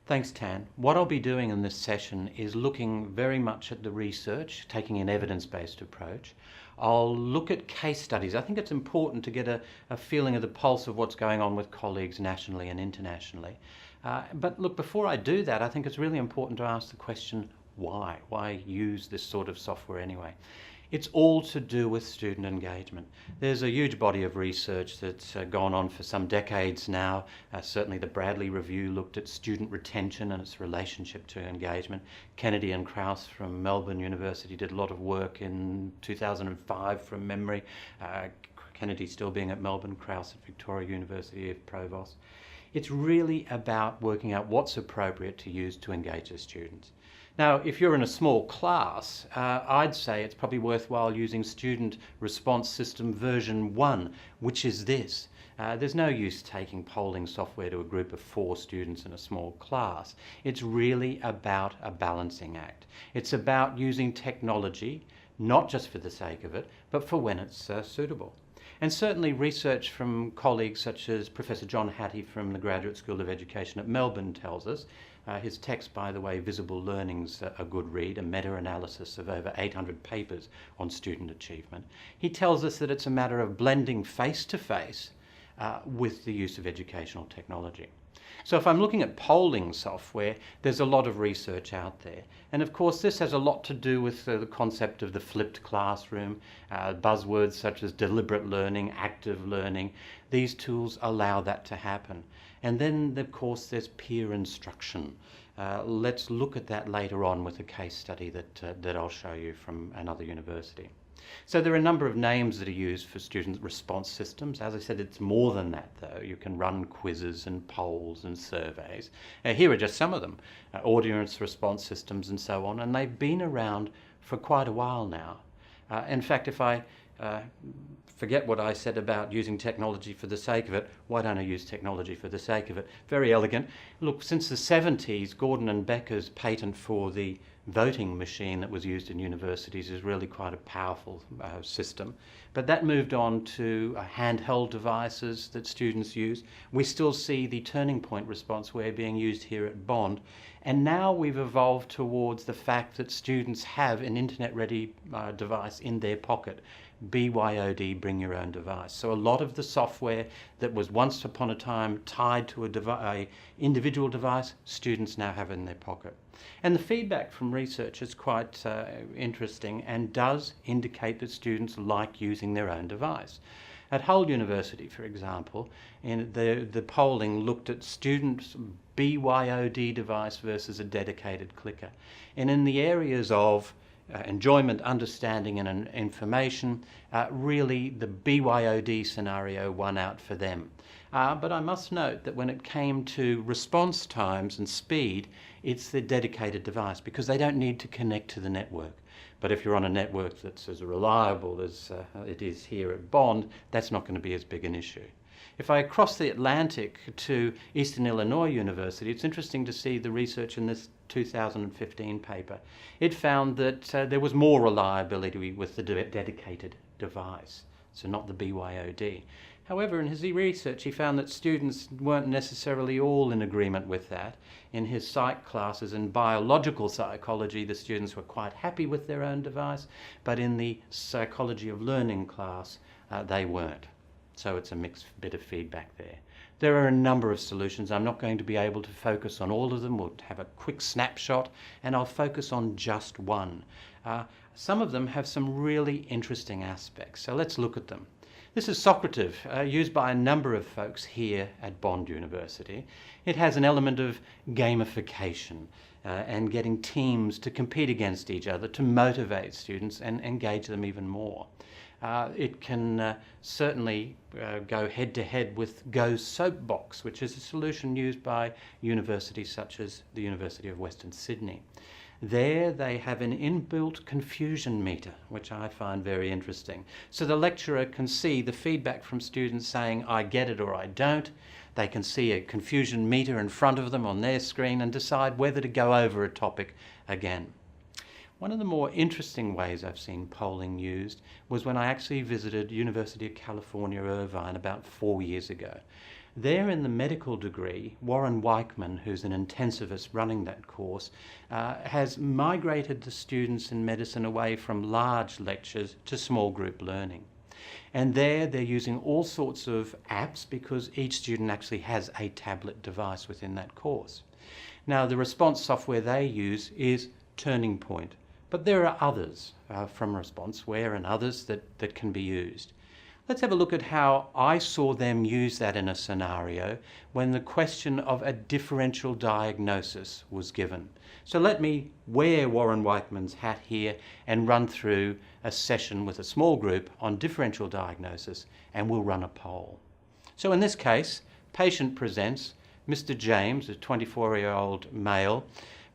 Thanks, Tan. What I'll be doing in this session is looking very much at the research, taking an evidence-based approach. I'll look at case studies. I think it's important to get a feeling of the pulse of what's going on with colleagues nationally and internationally. But look, before I do that, I think it's really important to ask the question, why? Why use this sort of software anyway? It's all to do with student engagement. There's a huge body of research that's gone on for some decades now. Certainly the Bradley Review looked at student retention and its relationship to engagement. Kennedy and Krauss from Melbourne University did a lot of work in 2005 from memory. Kennedy still being at Melbourne, Krauss at Victoria University of Provost. It's really about working out what's appropriate to use to engage the students. Now, if you're in a small class, I'd say it's probably worthwhile using Student Response System version 1, which is this. There's no use taking polling software to a group of 4 students in a small class. It's really about a balancing act. It's about using technology, not just for the sake of it, but for when it's suitable. And certainly research from colleagues such as Professor John Hattie from the Graduate School of Education at Melbourne tells us, his text, by the way, Visible Learning's a good read, a meta-analysis of over 800 papers on student achievement. He tells us that it's a matter of blending face-to-face with the use of educational technology. So if I'm looking at polling software, there's a lot of research out there. And of course, this has a lot to do with the concept of the flipped classroom, buzzwords such as deliberate learning, active learning. These tools allow that to happen. And then, of course, there's peer instruction. Let's look at that later on with a case study that I'll show you from another university. So there are a number of names that are used for student response systems. As I said, it's more than that, though. You can run quizzes and polls and surveys. Here are just some of them, audience response systems and so on, and they've been around for quite a while now. In fact, if I forget what I said about using technology for the sake of it, why don't I use technology for the sake of it? Very elegant. Look, since the 70s, Gordon and Becker's patent for the voting machine that was used in universities is really quite a powerful system. But that moved on to handheld devices that students use. We still see the turning point response-ware being used here at Bond. And now we've evolved towards the fact that students have an internet-ready device in their pocket. BYOD, bring your own device. So a lot of the software that was once upon a time tied to a individual device, students now have in their pocket. And the feedback from research is quite interesting and does indicate that students like using their own device. At Hull University, for example, in the polling looked at students' BYOD device versus a dedicated clicker. And in the areas of enjoyment, understanding and information, really the BYOD scenario won out for them. But I must note that when it came to response times and speed, it's the dedicated device because they don't need to connect to the network. But if you're on a network that's as reliable as it is here at Bond, that's not going to be as big an issue. If I cross the Atlantic to Eastern Illinois University, it's interesting to see the research in this 2015 paper. It found that there was more reliability with the dedicated device, so not the BYOD. However, in his research, he found that students weren't necessarily all in agreement with that. In his psych classes in biological psychology, the students were quite happy with their own device, but in the psychology of learning class, they weren't. So it's a mixed bit of feedback there. There are a number of solutions. I'm not going to be able to focus on all of them. We'll have a quick snapshot, and I'll focus on just one. Some of them have some really interesting aspects, so let's look at them. This is Socrates, used by a number of folks here at Bond University. It has an element of gamification and getting teams to compete against each other to motivate students and engage them even more. It can certainly go head-to-head with Go's Soapbox, which is a solution used by universities such as the University of Western Sydney. There they have an inbuilt confusion meter, which I find very interesting. So the lecturer can see the feedback from students saying, I get it or I don't. They can see a confusion meter in front of them on their screen and decide whether to go over a topic again. One of the more interesting ways I've seen polling used was when I actually visited University of California, Irvine about 4 years ago. There in the medical degree, Warren Weichman, who's an intensivist running that course, has migrated the students in medicine away from large lectures to small group learning. And there they're using all sorts of apps because each student actually has a tablet device within that course. Now, the response software they use is Turning Point, but there are others from Responseware and others that can be used. Let's have a look at how I saw them use that in a scenario when the question of a differential diagnosis was given. So let me wear Warren Weichman's hat here and run through a session with a small group on differential diagnosis, and we'll run a poll. So in this case, patient presents, Mr. James, a 24-year-old male,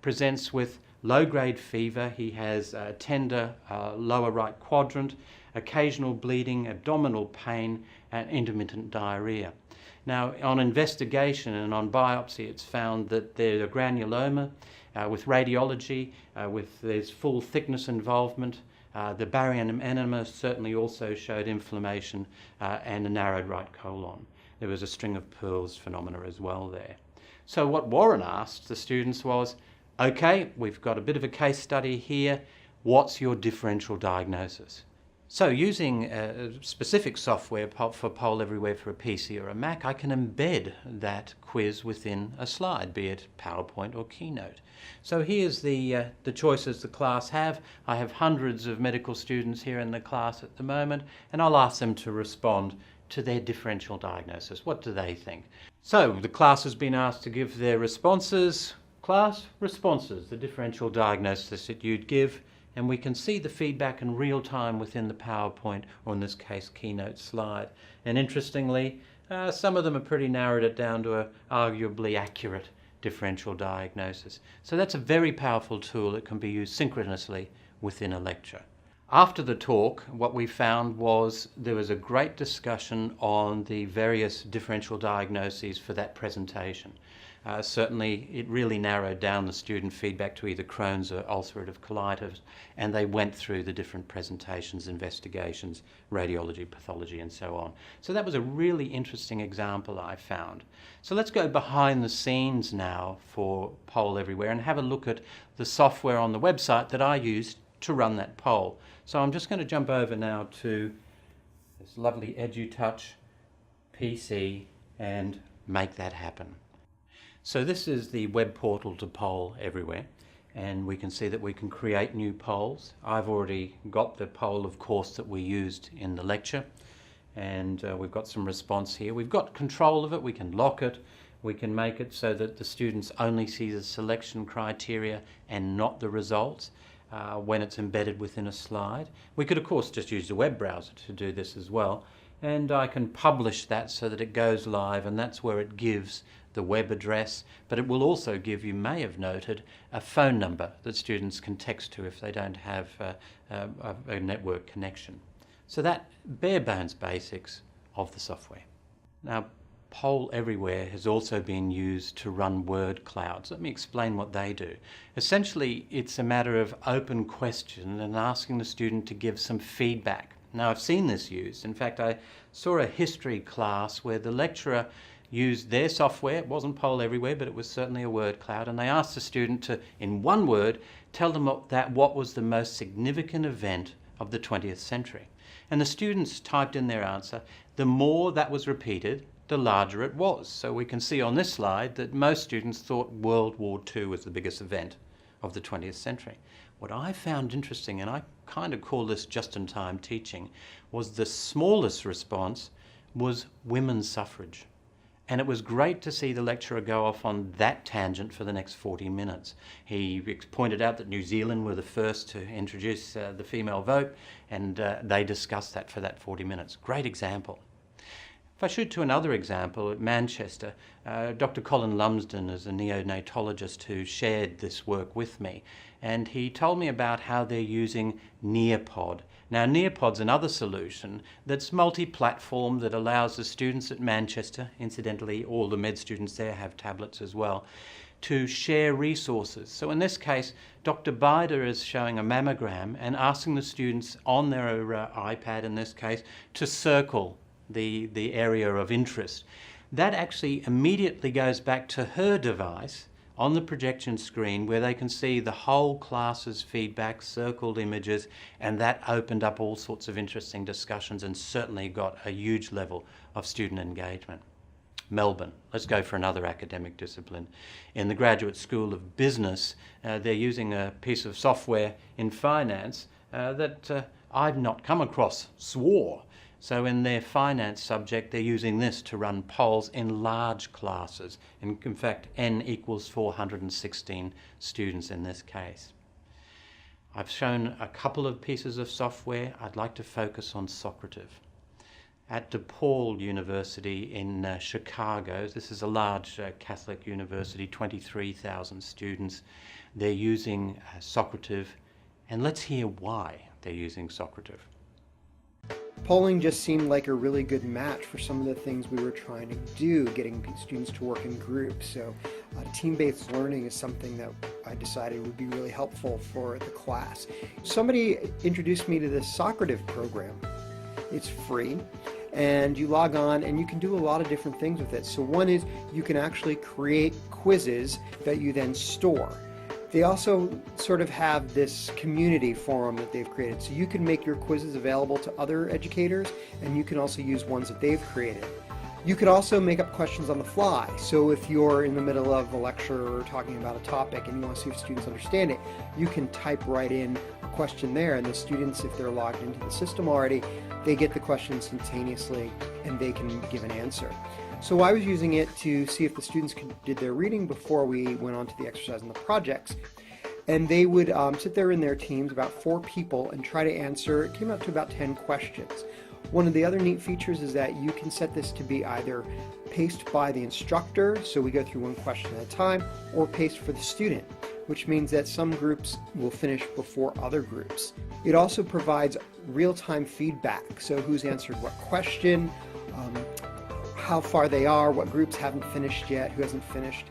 presents with low-grade fever. He has a tender lower right quadrant, occasional bleeding, abdominal pain, and intermittent diarrhea. Now, on investigation and on biopsy, it's found that there's a granuloma with radiology, there's full thickness involvement. The barium enema certainly also showed inflammation and a narrowed right colon. There was a string of pearls phenomena as well there. So what Warren asked the students was, okay, we've got a bit of a case study here. What's your differential diagnosis? So using specific software for Poll Everywhere for a PC or a Mac, I can embed that quiz within a slide, be it PowerPoint or Keynote. So here's the choices the class have. I have hundreds of medical students here in the class at the moment, and I'll ask them to respond to their differential diagnosis. What do they think? So the class has been asked to give their responses. Class, responses, the differential diagnosis that you'd give, and we can see the feedback in real time within the PowerPoint, or in this case, Keynote slide. And interestingly, some of them have pretty narrowed it down to an arguably accurate differential diagnosis. So that's a very powerful tool that can be used synchronously within a lecture. After the talk, what we found was there was a great discussion on the various differential diagnoses for that presentation. Certainly, it really narrowed down the student feedback to either Crohn's or ulcerative colitis, and they went through the different presentations, investigations, radiology, pathology, and so on. So that was a really interesting example I found. So let's go behind the scenes now for Poll Everywhere and have a look at the software on the website that I used to run that poll. So I'm just going to jump over now to this lovely EduTouch PC and make that happen. So this is the web portal to Poll Everywhere, and we can see that we can create new polls. I've already got the poll, of course, that we used in the lecture, and we've got some response here. We've got control of it. We can lock it. We can make it so that the students only see the selection criteria and not the results when it's embedded within a slide. We could, of course, just use the web browser to do this as well, and I can publish that so that it goes live, and that's where it gives the web address, but it will also give, you may have noted, a phone number that students can text to if they don't have a network connection. So that bare bones basics of the software. Now, Poll Everywhere has also been used to run word clouds. Let me explain what they do. Essentially, it's a matter of open question and asking the student to give some feedback. Now, I've seen this used. In fact, I saw a history class where the lecturer used their software. It wasn't Poll Everywhere, but it was certainly a word cloud, and they asked the student to, in one word, tell them what was the most significant event of the 20th century. And the students typed in their answer. The more that was repeated, the larger it was. So we can see on this slide that most students thought World War II was the biggest event of the 20th century. What I found interesting, and I kind of call this just-in-time teaching, was the smallest response was women's suffrage. And it was great to see the lecturer go off on that tangent for the next 40 minutes. He pointed out that New Zealand were the first to introduce the female vote, and they discussed that for that 40 minutes. Great example. If I shoot to another example, at Manchester, Dr. Colin Lumsden is a neonatologist who shared this work with me, and he told me about how they're using Nearpod. Now, Nearpod's another solution that's multi-platform that allows the students at Manchester, incidentally all the med students there have tablets as well, to share resources. So in this case, Dr. Bider is showing a mammogram and asking the students on their iPad in this case to circle the area of interest. that actually immediately goes back to her device on the projection screen where they can see the whole class's feedback, circled images, and that opened up all sorts of interesting discussions and certainly got a huge level of student engagement. Melbourne, let's go for another academic discipline. In the Graduate School of Business, they're using a piece of software in finance that I've not come across, SWORE. So in their finance subject, they're using this to run polls in large classes. In fact, N equals 416 students in this case. I've shown a couple of pieces of software. I'd like to focus on Socrates. At DePaul University in Chicago, this is a large Catholic university, 23,000 students. They're using Socrates, and let's hear why they're using Socrates. Polling just seemed like a really good match for some of the things we were trying to do, getting students to work in groups. So team-based learning is something that I decided would be really helpful for the class. Somebody introduced me to this Socrates program. It's free, and you log on and you can do a lot of different things with it. So one is you can actually create quizzes that you then store. They also sort of have this community forum that they've created. So you can make your quizzes available to other educators, and you can also use ones that they've created. You could also make up questions on the fly. So if you're in the middle of a lecture or talking about a topic and you want to see if students understand it, you can type right in a question there, and the students, if they're logged into the system already, they get the question instantaneously and they can give an answer. So I was using it to see if the students did their reading before we went on to the exercise and the projects. And they would sit there in their teams, about 4 people, and try to answer. It came out to about 10 questions. One of the other neat features is that you can set this to be either paced by the instructor, so we go through one question at a time, or paced for the student, which means that some groups will finish before other groups. It also provides real-time feedback, so who's answered what question, how far they are, what groups haven't finished yet, who hasn't finished.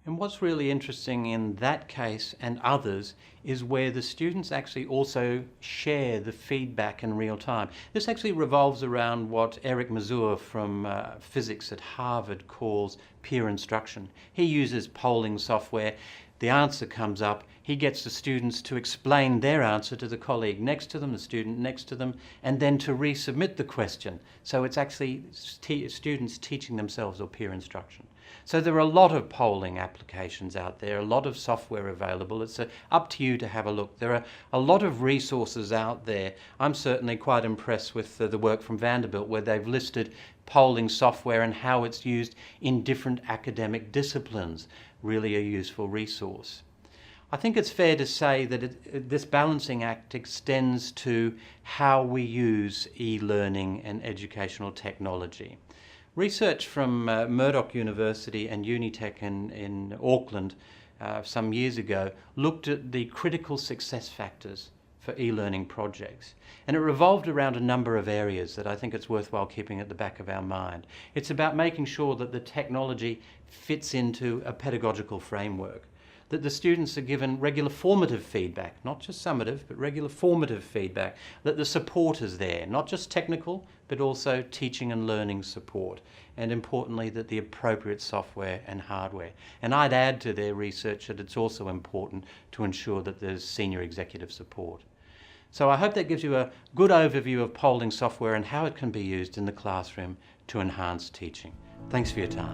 And what's really interesting in that case and others is where the students actually also share the feedback in real time. This actually revolves around what Eric Mazur from physics at Harvard calls peer instruction. He uses polling software. The answer comes up, he gets the students to explain their answer to the colleague next to them, the student next to them, and then to resubmit the question. So it's actually students teaching themselves, or peer instruction. So there are a lot of polling applications out there, a lot of software available. It's up to you to have a look. There are a lot of resources out there. I'm certainly quite impressed with the work from Vanderbilt, where they've listed polling software and how it's used in different academic disciplines. Really a useful resource. I think it's fair to say that this balancing act extends to how we use e-learning and educational technology. Research from Murdoch University and Unitec in Auckland some years ago looked at the critical success factors for e-learning projects. And it revolved around a number of areas that I think it's worthwhile keeping at the back of our mind. It's about making sure that the technology fits into a pedagogical framework, that the students are given regular formative feedback, not just summative, but regular formative feedback, that the support is there, not just technical, but also teaching and learning support, and importantly, that the appropriate software and hardware. And I'd add to their research that it's also important to ensure that there's senior executive support. So I hope that gives you a good overview of polling software and how it can be used in the classroom to enhance teaching. Thanks for your time.